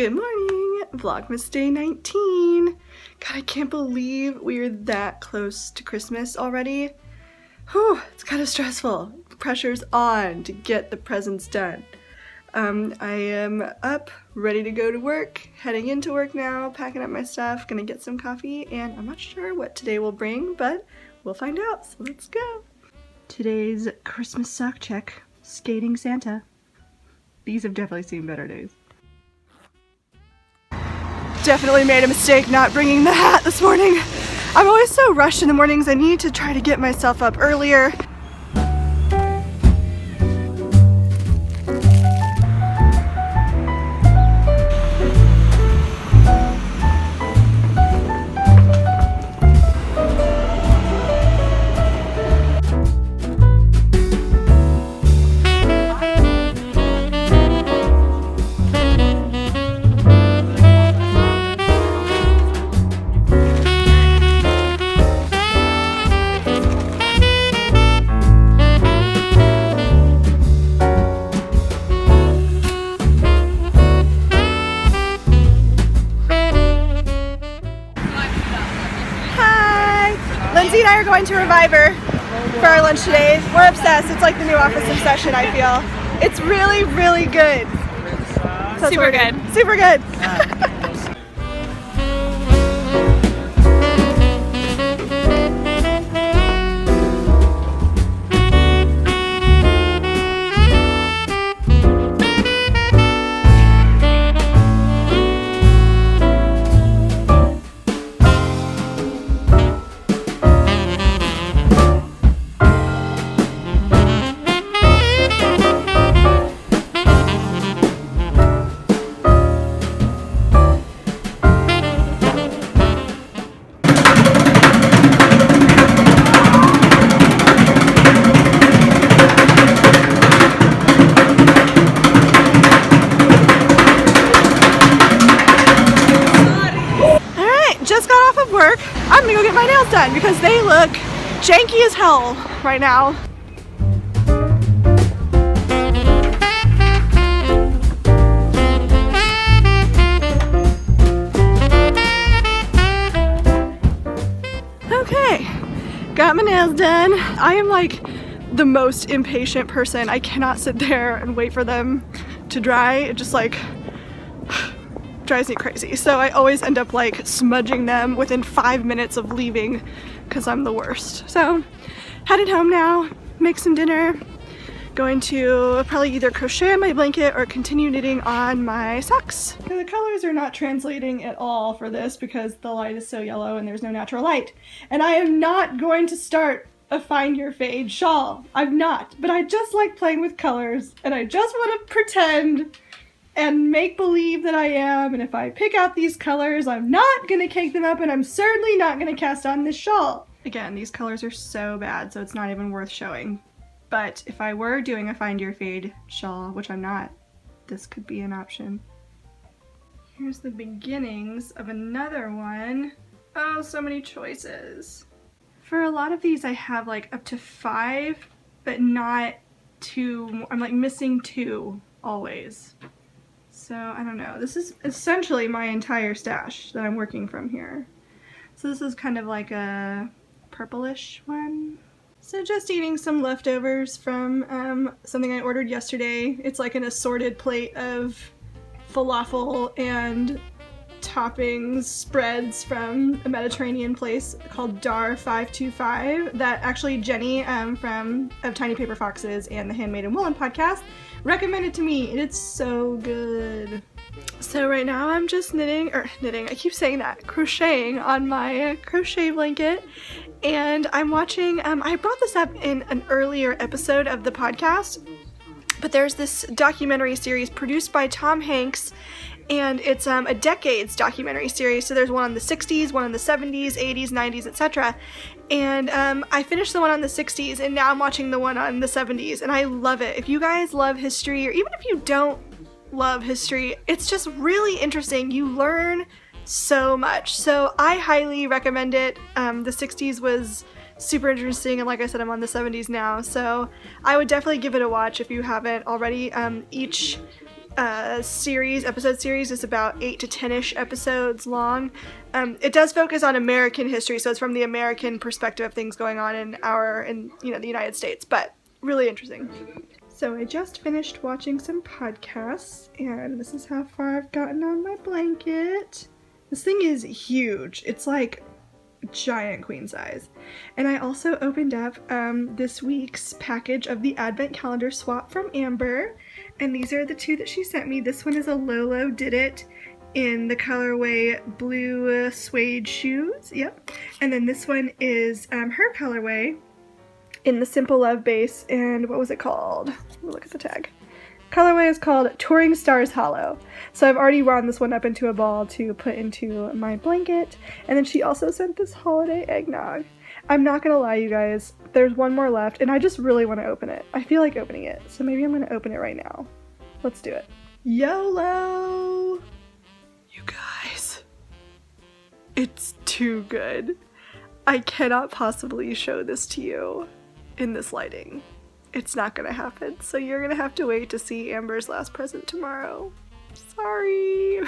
Good morning, Vlogmas Day 19. God, I can't believe we're that close to Christmas already. Whew, it's kind of stressful. Pressure's on to get the presents done. I am up, ready to go to work, heading into work now, packing up my stuff, gonna get some coffee, and I'm not sure what today will bring, but we'll find out, so let's go. Today's Christmas sock check, skating Santa. These have definitely seen better days. Definitely made a mistake not bringing the hat this morning. I'm always so rushed in the mornings. I need to try to get myself up earlier. Lindsay and I are going to Reviver for our lunch today. We're obsessed. It's like the new Office Obsession, I feel. It's really, really good. So super good. Super good. Just got off of work. I'm gonna go get my nails done because they look janky as hell right now. Okay, got my nails done. I am like the most impatient person. I cannot sit there and wait for them to dry. It just like drives me crazy. So I always end up like smudging them within 5 minutes of leaving because I'm the worst. So headed home now, make some dinner, going to probably either crochet on my blanket or continue knitting on my socks. So the colors are not translating at all for this because the light is so yellow and there's no natural light. And I am not going to start a Find Your Fade shawl. I'm not, but I just like playing with colors and I just want to pretend and make believe that I am, and if I pick out these colors, I'm not gonna cake them up, and I'm certainly not gonna cast on this shawl. Again, these colors are so bad, so it's not even worth showing. But if I were doing a Find Your Fade shawl, which I'm not, this could be an option. Here's the beginnings of another one. Oh, so many choices. For a lot of these, I have like up to 5, but not 2. I'm like missing 2 always. So, I don't know. This is essentially my entire stash that I'm working from here. So this is kind of like a purplish one. So just eating some leftovers from something I ordered yesterday. It's like an assorted plate of falafel and toppings spreads from a Mediterranean place called Dar 525 that actually Jenny of Tiny Paper Foxes and the Handmade in Woolen podcast recommended to me, and it's so good. So right now I'm just knitting, I keep saying that, crocheting on my crochet blanket, and I'm watching, I brought this up in an earlier episode of the podcast, but there's this documentary series produced by Tom Hanks, and it's a decades documentary series. So there's one on the 60s, one on the 70s, 80s, 90s, etc. And I finished the one on the 60s, and now I'm watching the one on the 70s, and I love it. If you guys love history, or even if you don't love history, it's just really interesting. You learn so much. So I highly recommend it. The 60s was super interesting, and like I said, I'm on the 70s now, so I would definitely give it a watch if you haven't already. Each episode series. Is about 8 to 10-ish episodes long. It does focus on American history, so it's from the American perspective of things going on in the United States, but really interesting. So I just finished watching some podcasts, and this is how far I've gotten on my blanket. This thing is huge. It's like giant queen size. And I also opened up this week's package of the Advent Calendar swap from Amber, and these are the two that she sent me. This one is a Lolo Did It in the colorway blue suede shoes, yep. And then this one is her colorway in the Simple Love base, and what was it called? Look at the tag. Colorway is called Touring Stars Hollow. So I've already wound this one up into a ball to put into my blanket. And then she also sent this holiday eggnog. I'm not gonna lie, you guys, there's one more left, and I just really want to open it. I feel like opening it, so maybe I'm gonna open it right now. Let's do it. YOLO! You guys, it's too good. I cannot possibly show this to you in this lighting. It's not gonna happen, so you're gonna have to wait to see Amber's last present tomorrow. Sorry.